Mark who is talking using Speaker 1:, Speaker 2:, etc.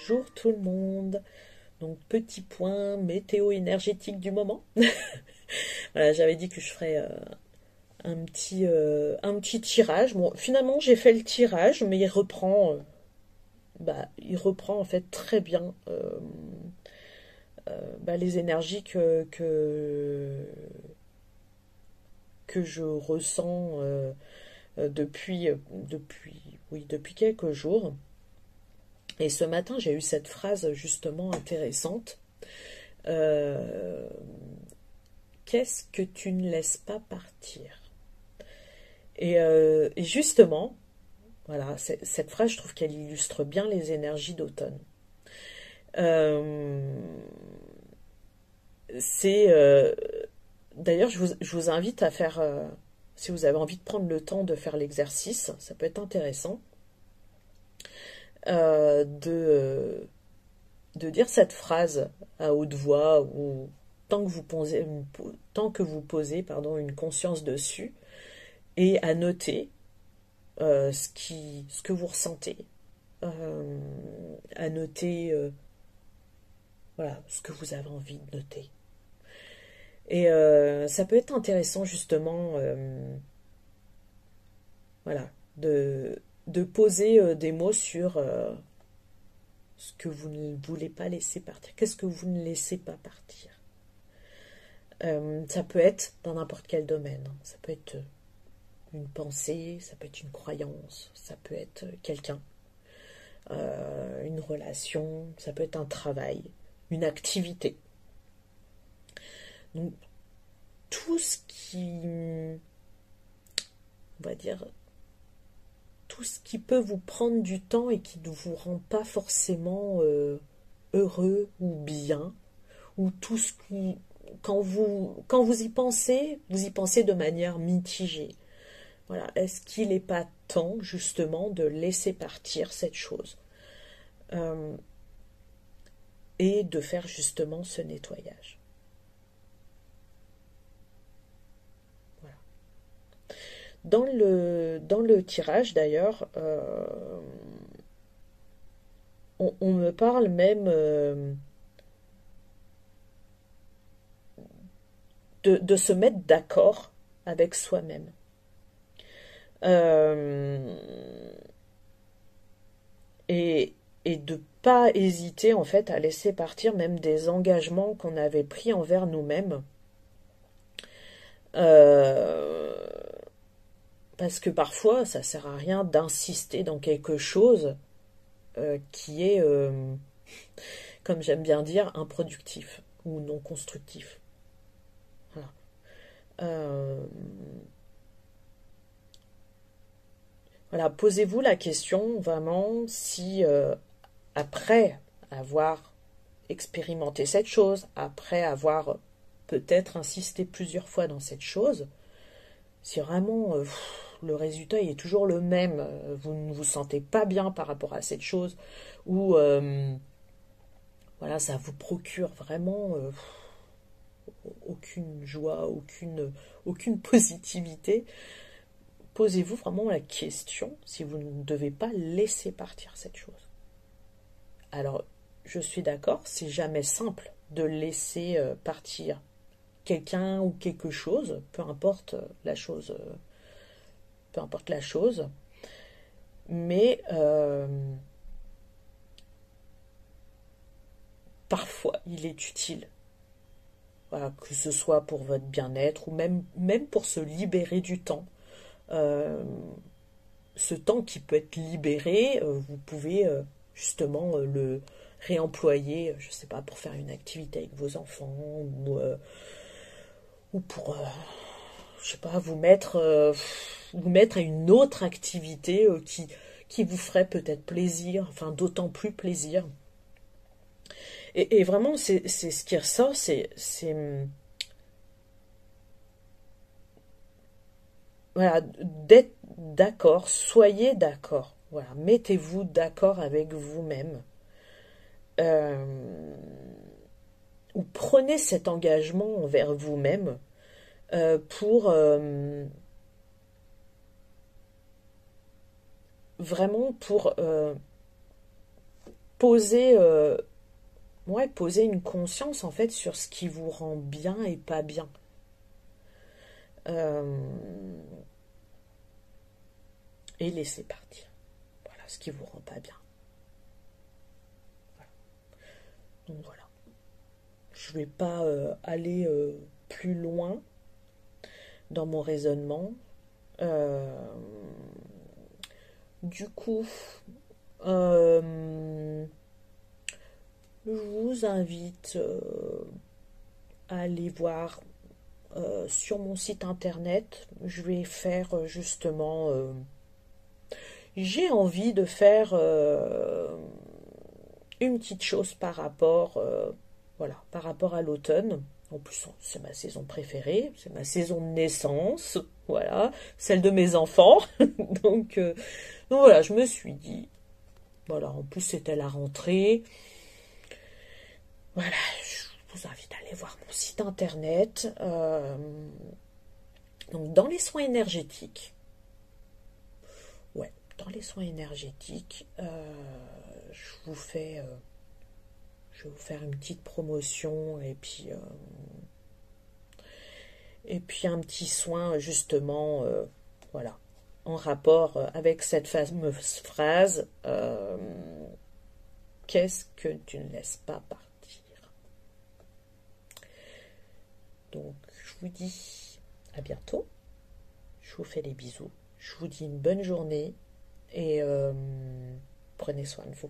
Speaker 1: Bonjour tout le monde. Donc petit point météo énergétique du moment. Voilà, j'avais dit que je ferais un petit tirage. Bon, finalement j'ai fait le tirage, mais il reprend en fait très bien les énergies que je ressens depuis quelques jours. Et ce matin, j'ai eu cette phrase justement intéressante. Euh, Qu'est-ce que tu ne laisses pas partir? Et justement, voilà, cette phrase, je trouve qu'elle illustre bien les énergies d'automne. Euh, c'est D'ailleurs, je vous invite à faire, si vous avez envie de prendre le temps de faire l'exercice, ça peut être intéressant euh, de, euh, de dire cette phrase à haute voix ou tant que vous posez une conscience dessus et à noter ce que vous ressentez, euh, à noter voilà, ce que vous avez envie de noter. Et ça peut être intéressant justement voilà, de poser des mots sur ce que vous ne voulez pas laisser partir. Qu'est-ce que vous ne laissez pas partir? Ça peut être dans n'importe quel domaine. Ça peut être une pensée, ça peut être une croyance, ça peut être quelqu'un, une relation, ça peut être un travail, une activité. Donc tout ce qui, on va dire, tout ce qui peut vous prendre du temps et qui ne vous rend pas forcément heureux ou bien, ou tout ce qui, quand vous y pensez de manière mitigée. Voilà, est-ce qu'il n'est pas temps justement de laisser partir cette chose et de faire justement ce nettoyage? Voilà. Dans le tirage d'ailleurs, on me parle même de se mettre d'accord avec soi-même. Euh, et, et de pas hésiter en fait à laisser partir même des engagements qu'on avait pris envers nous-mêmes. Euh, Parce que parfois, ça sert à rien d'insister dans quelque chose qui est, comme j'aime bien dire, improductif ou non constructif. Voilà. Euh, voilà, posez-vous la question vraiment si après avoir expérimenté cette chose, après avoir peut-être insisté plusieurs fois dans cette chose, si vraiment le résultat est toujours le même, vous ne vous sentez pas bien par rapport à cette chose, ou voilà, ça vous procure vraiment aucune joie, aucune positivité, posez-vous vraiment la question si vous ne devez pas laisser partir cette chose. Alors, je suis d'accord, c'est jamais simple de laisser partir quelqu'un ou quelque chose, peu importe la chose, mais parfois il est utile, voilà, que ce soit pour votre bien-être ou même pour se libérer du temps. Euh, Ce temps qui peut être libéré, vous pouvez justement le réemployer, je ne sais pas, pour faire une activité avec vos enfants ou pour, je sais pas, vous mettre à une autre activité qui vous ferait peut-être plaisir, enfin d'autant plus plaisir. Et vraiment, c'est ce qui ressort, voilà, d'être d'accord, soyez d'accord. Voilà, mettez-vous d'accord avec vous-même. Euh, ou prenez cet engagement envers vous-même pour vraiment pour poser, ouais, poser une conscience en fait sur ce qui vous rend bien et pas bien. Et laisser partir. Voilà, ce qui vous rend pas bien. Voilà. Donc voilà. Je vais pas aller plus loin dans mon raisonnement. Du coup, je vous invite à aller voir sur mon site internet. Je vais faire justement... j'ai envie de faire une petite chose par rapport, voilà, par rapport à l'automne. En plus, c'est ma saison préférée, c'est ma saison de naissance, voilà, celle de mes enfants. donc, donc voilà, je me suis dit, voilà, en plus c'était la rentrée. Voilà, je vous invite à aller voir mon site internet. Donc dans les soins énergétiques, ouais, dans les soins énergétiques, je vais vous faire une petite promotion et puis un petit soin justement, voilà, en rapport avec cette fameuse phrase, qu'est-ce que tu ne laisses pas partir. Donc je vous dis à bientôt, je vous fais des bisous, je vous dis une bonne journée et prenez soin de vous.